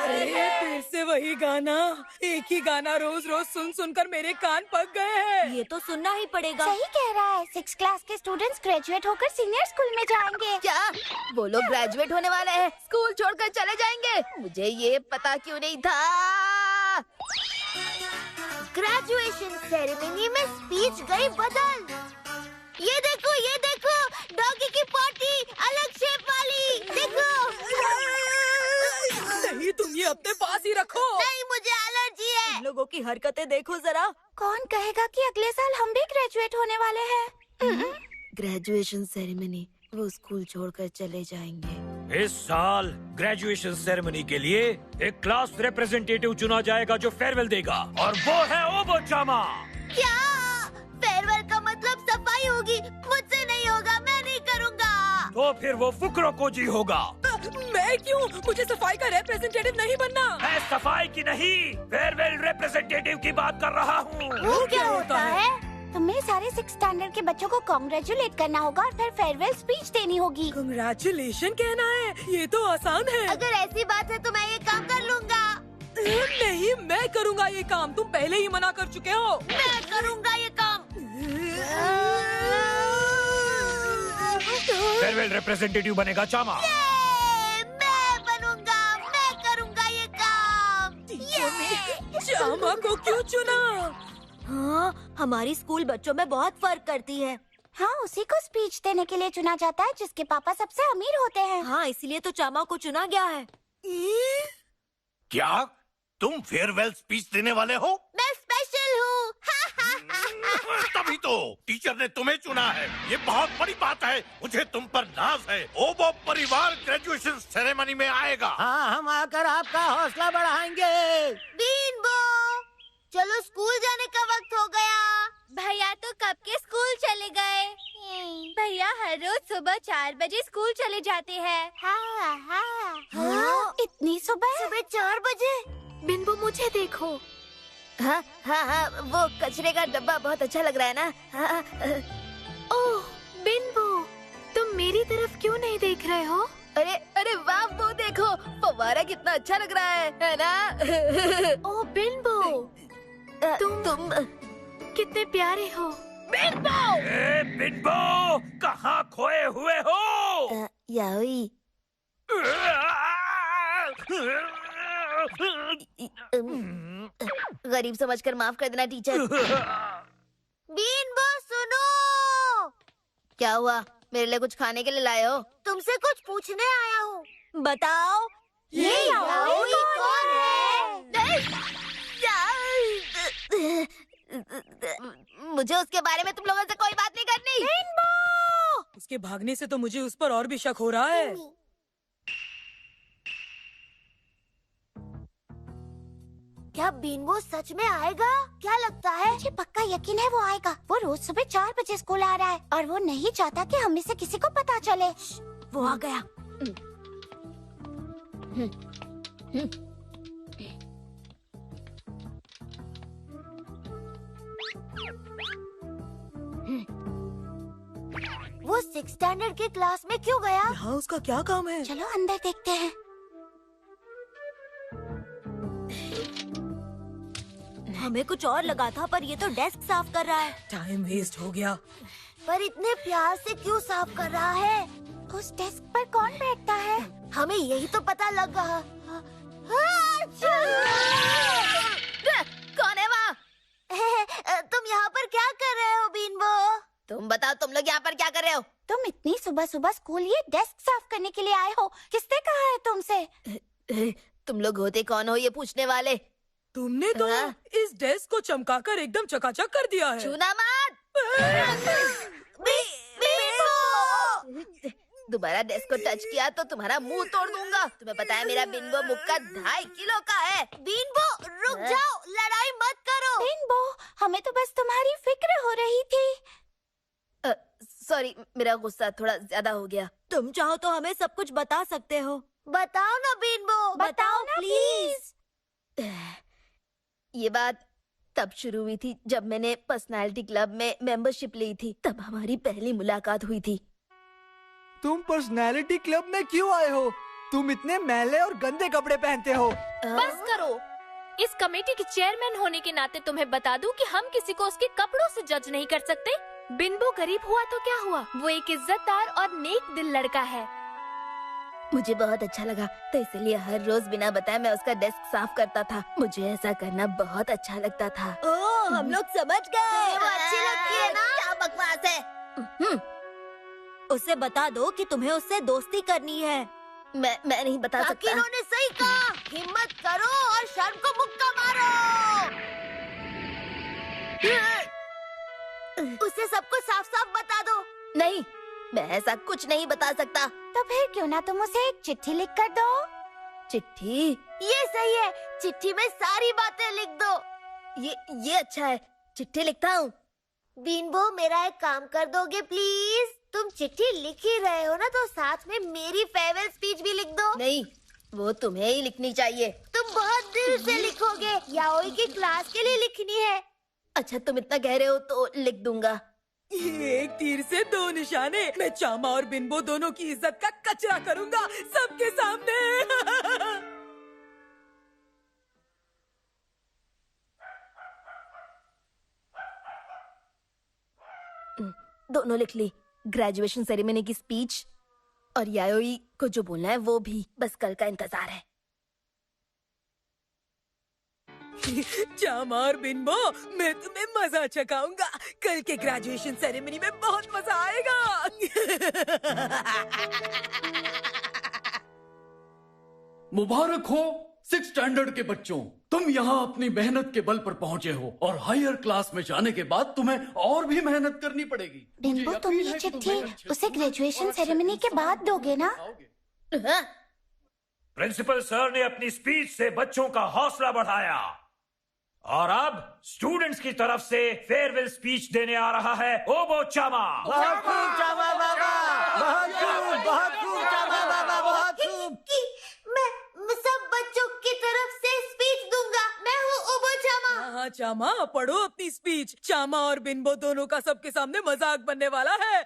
अरे फिर से वही गाना, एक ही गाना रोज रोज सुन सुनकर मेरे कान पक गए हैं। ये तो सुनना ही पड़ेगा। सही कह रहा है, 6 क्लास के स्टूडेंट्स ग्रेजुएट होकर सीनियर स्कूल में जाएंगे। क्या वो लोग ग्रेजुएट होने वाले हैं, स्कूल छोड़कर चले जाएंगे? मुझे ये पता क्यों नहीं था। ग्रेजुएशन सेरेमनी में स्पीच गई बदल। ये देखो डॉगी की पॉटी अलग शेप वाली, देखो। नहीं, तुम ये अपने पास ही रखो। नहीं, मुझे एलर्जी है। इन लोगों की हरकतें देखो जरा। कौन कहेगा कि अगले साल हम भी ग्रेजुएट होने वाले हैं। ग्रेजुएशन सेरेमनी, वो स्कूल छोड़कर चले जाएंगे। इस साल ग्रेजुएशन सेरेमनी के लिए एक क्लास रिप्रेजेंटेटिव चुना जाएगा जो फेयरवेल देगा, और वो है ओबोचामा। क्या फेयरवेल का मतलब सफाई होगी? मुझसे नहीं होगा, मैं नहीं करूँगा। तो फिर वो फुकरोकोजी होगा। मैं क्यों? मुझे सफाई का रिप्रेजेंटेटिव नहीं बनना। मैं सफाई की नहीं, फेयरवेल रिप्रेजेंटेटिव की बात कर रहा हूँ। वो क्या होता है? तुम्हें सारे 6 स्टैंडर्ड के बच्चों को कॉन्ग्रेचुलेट करना होगा और फिर फेयरवेल स्पीच देनी होगी। कंग्रेचुलेशन कहना है? ये तो आसान है। अगर ऐसी बात है तो मैं ये काम कर लूँगा। नहीं, मैं करूँगा ये काम, तुम पहले ही मना कर चुके हो। मैं करूँगा ये काम। फेयरवेल रिप्रेजेंटेटिव बनेगा चामा। मैं बनूँगा, मैं करूँगा ये काम। चामा को क्यों चुना? हाँ, हमारी स्कूल बच्चों में बहुत फर्क करती है। हाँ, उसी को स्पीच देने के लिए चुना जाता है जिसके पापा सबसे अमीर होते हैं। हाँ, इसलिए तो चामा को चुना गया है। क्या तुम फेयरवेल स्पीच देने वाले हो? मैं स्पेशल हूँ। तभी तो टीचर ने तुम्हें चुना है। ये बहुत बड़ी बात है, मुझे तुम पर नाज है। ओबो परिवार ग्रेजुएशन सेरेमनी में आएगा। हाँ, हम आकर आपका हौसला बढ़ाएंगे। बीनबो, चलो स्कूल जाने का वक्त हो गया। भैया तो कब के स्कूल चले गए। भैया हर रोज सुबह 4 बजे स्कूल चले जाते हैं। हाँ, इतनी सुबह 4 बजे? बिंबो, मुझे देखो। हाँ, वो कचरे का डब्बा बहुत अच्छा लग रहा है ना? हाँ, ओह बिंबो, तुम मेरी तरफ क्यों नहीं देख रहे हो? अरे वाह, वो देखो, फव्वारा कितना अच्छा लग रहा है ना? ओह बिंबो, तुम कितने प्यारे हो। बिंबो! ए बिंबो, कहाँ खोए हुए हो? याओई, गरीब समझकर माफ कर देना टीचर। बीनबो सुनो। क्या हुआ? मेरे लिए कुछ खाने के लिए लाए हो? तुमसे कुछ पूछने आया हूँ। बताओ। ये याओई कौन है? मुझे उसके बारे में तुम लोगों से कोई बात नहीं करनी। उसके भागने से तो मुझे उस पर और भी शक हो रहा है। क्या बीनबो सच में आएगा? क्या लगता है? मुझे पक्का यकीन है वो आएगा। वो रोज सुबह 4 बजे स्कूल आ रहा है और वो नहीं चाहता कि हम में से किसी को पता चले। वो आ गया। वो 6 स्टैंडर्ड के क्लास में क्यों गया? यहाँ उसका क्या काम है? चलो अंदर देखते हैं। हमें कुछ और लगा था, पर ये तो डेस्क साफ कर रहा है। टाइम वेस्ट हो गया। पर इतने प्यार से क्यों साफ कर रहा है? उस डेस्क पर कौन बैठता है? हमें यही तो पता लगा। कौन है वहाँ? तुम यहाँ पर क्या कर रहे हो बीनबो? तुम बताओ, तुम लोग यहाँ पर क्या कर रहे हो? तुम इतनी सुबह सुबह स्कूल ये डेस्क साफ करने के लिए आए हो? किसने कहा है तुमसे? तुम लोग होते कौन हो ये पूछने वाले? तुमने तो हाँ? इस डेस्क को चमकाकर एकदम चकाचक कर दिया है। छूना मत। दोबारा डेस्क को टच किया तो तुम्हारा मुंह तोड़ दूंगा। तुम्हें पता है मेरा बिंबो मुक्का 2.5 किलो का है। बीनबो रुक जाओ, लड़ाई मत करो। बीनबो, हमें तो बस तुम्हारी फिक्र हो रही थी। सॉरी, मेरा गुस्सा थोड़ा ज्यादा हो गया। तुम चाहो तो हमें सब कुछ बता सकते हो। बताओ ना बीनबो, बताओ ना प्लीज। ये बात तब शुरू हुई थी जब मैंने पर्सनालिटी क्लब में मेंबरशिप ली थी। तब हमारी पहली मुलाकात हुई थी। तुम पर्सनालिटी क्लब में क्यों आए हो? तुम इतने मैले और गंदे कपड़े पहनते हो। बस करो। इस कमेटी की चेयरमैन होने के नाते तुम्हें बता दूं कि हम किसी को उसके कपड़ों से जज नहीं कर सकते। बिनबो गरीब हुआ तो क्या हुआ, वो एक इज्जतदार और नेक दिल लड़का है। मुझे बहुत अच्छा लगा, तो इसलिए हर रोज बिना बताए मैं उसका डेस्क साफ करता था। मुझे ऐसा करना बहुत अच्छा लगता था। ओह, हम लोग समझ गए। वो अच्छी लगती है ना? क्या बकवास है। उसे बता दो कि तुम्हें उससे दोस्ती करनी है। मैं नहीं बता सकता। ने सही कहा। हिम्मत करो और शर्म को मुक्का मारो। उसे सब कुछ साफ साफ बता दो। नहीं, मैं ऐसा कुछ नहीं बता सकता। तो फिर क्यों ना तुम उसे एक चिट्ठी लिख कर दो। चिट्ठी? ये सही है, चिट्ठी में सारी बातें लिख दो। ये अच्छा है, चिट्ठी लिखता हूँ। बिनबो, मेरा एक काम कर दोगे प्लीज? तुम चिट्ठी लिख ही रहे हो ना, तो साथ में मेरी फेयरवेल स्पीच भी लिख दो। नहीं, वो तुम्हें ही लिखनी चाहिए। तुम बहुत दिल से लिखोगे। याओई की क्लास के लिए लिखनी है। अच्छा, तुम इतना कह रहे हो तो लिख दूंगा। एक तीर से दो निशाने। मैं चामा और बिनबो दोनों की इज्जत का कचरा करूंगा सबके सामने। दोनों लिख ली, ग्रेजुएशन सेरेमनी की स्पीच और यायोई को जो बोलना है वो भी। बस कल का इंतजार है। चामा और बिनबो, मैं तुम्हें मजा चखाऊंगा। कल के ग्रेजुएशन सेरेमनी में बहुत मजा आएगा। मुबारक हो 6th स्टैंडर्ड के बच्चों, तुम यहाँ अपनी मेहनत के बल पर पहुँचे हो और हायर क्लास में जाने के बाद तुम्हें और भी मेहनत करनी पड़ेगी। बिनबो, तुम ये चिट्ठी उसे ग्रेजुएशन सेरेमनी के बाद दोगे ना? हाँ? प्रिंसिपल सर ने अपनी स्पीच से बच्चों का हौसला बढ़ाया और अब स्टूडेंट्स की तरफ से फेयरवेल स्पीच देने आ रहा है ओबो चामा। बहुत खूब चामा बाबा, बहुत खूब, बहुत खूब चामा बाबा, बहुत खूब। मैं सब बच्चों की तरफ से स्पीच दूंगा। मैं हूँ ओबो चामा। हाँ चामा, पढ़ो अपनी स्पीच। चामा और बिनबो दोनों का सबके सामने मजाक बनने वाला है।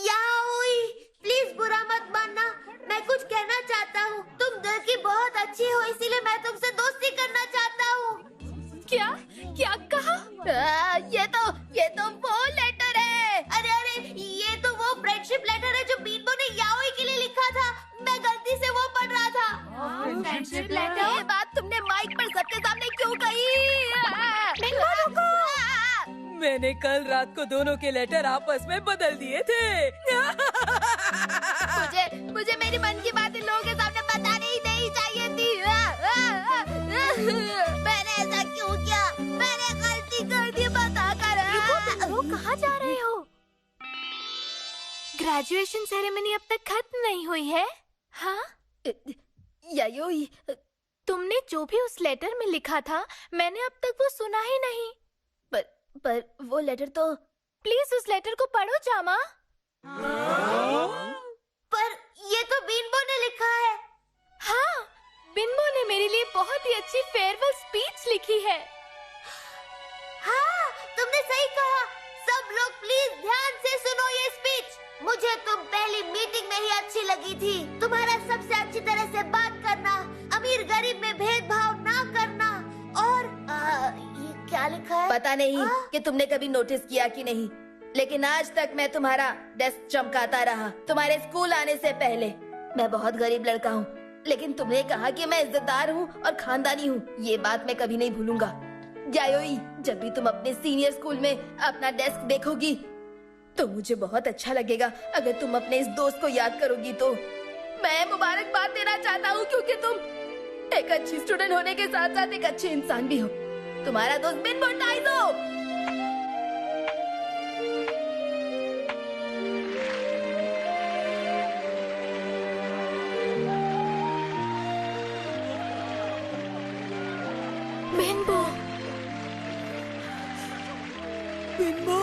याओई, प्लीज बुरा मत मानना। मैं कुछ कहना चाहता हूँ। तुम दिल की बहुत अच्छी हो, इसीलिए मैं तुमसे दोस्ती करना चाहता हूँ। क्या कहा? ये तो वो लेटर है। अरे, ये तो वो फ्रेंडशिप लेटर है जो बिनबो ने याओई के लिए लिखा था। मैं गलती से वो पढ़ रहा था। Friendship letter? ये बात तुमने माइक पर सबके सामने क्यों कही? मैंने कल रात को दोनों के लेटर आपस में बदल दिए थे। मुझे मेरी मन की बातें लोगों के सामने बतानी ही नहीं चाहिए थी। मैंने ऐसा क्यों किया? मैंने गलती कर दी, बताकर। वो कहाँ जा रहे हो? ग्रेजुएशन सेरेमनी अब तक खत्म नहीं हुई है। हाँ, यायोई, तुमने जो भी उस लेटर में लिखा था, मैंने अब तक वो सुना ही नहीं। पर वो लेटर तो। प्लीज उस लेटर को पढ़ो चामा। पर ये तो बिनबो ने लिखा है। हाँ, बिनबो ने मेरे लिए बहुत ही अच्छी फेयरवेल स्पीच लिखी है। हाँ, तुमने सही कहा। सब लोग प्लीज ध्यान से सुनो ये स्पीच। मुझे तुम पहली मीटिंग में ही अच्छी लगी थी। तुम्हारा सबसे अच्छी तरह से बात करना, अमीर गरीब में भेदभाव ना करना, और ये क्या लिखा है? पता नहीं कि तुमने कभी नोटिस किया कि नहीं, लेकिन आज तक मैं तुम्हारा डेस्क चमकाता रहा। तुम्हारे स्कूल आने से पहले। मैं बहुत गरीब लड़का हूँ, लेकिन तुमने कहा कि मैं इज्जतदार हूँ और खानदानी हूँ। ये बात मैं कभी नहीं भूलूंगा। यायोई, जब भी तुम अपने सीनियर स्कूल में अपना डेस्क देखोगी तो मुझे बहुत अच्छा लगेगा। अगर तुम अपने इस दोस्त को याद करोगी तो मैं मुबारकबाद देना चाहता हूँ, क्योंकि तुम एक अच्छी स्टूडेंट होने के साथ साथ एक अच्छे इंसान भी हो। तुम्हारा दोस्त बिनबो टाइजो। बिनबो, बिनबो,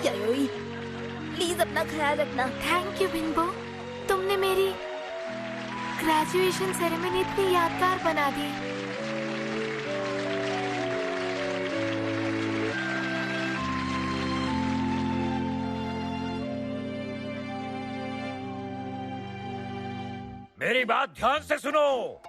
यायोई, प्लीज अपना ख्याल रखना। थैंक यू बिनबो, तुमने मेरी ग्रेजुएशन सेरेमनी इतनी यादगार बना दी। मेरी बात ध्यान से सुनो।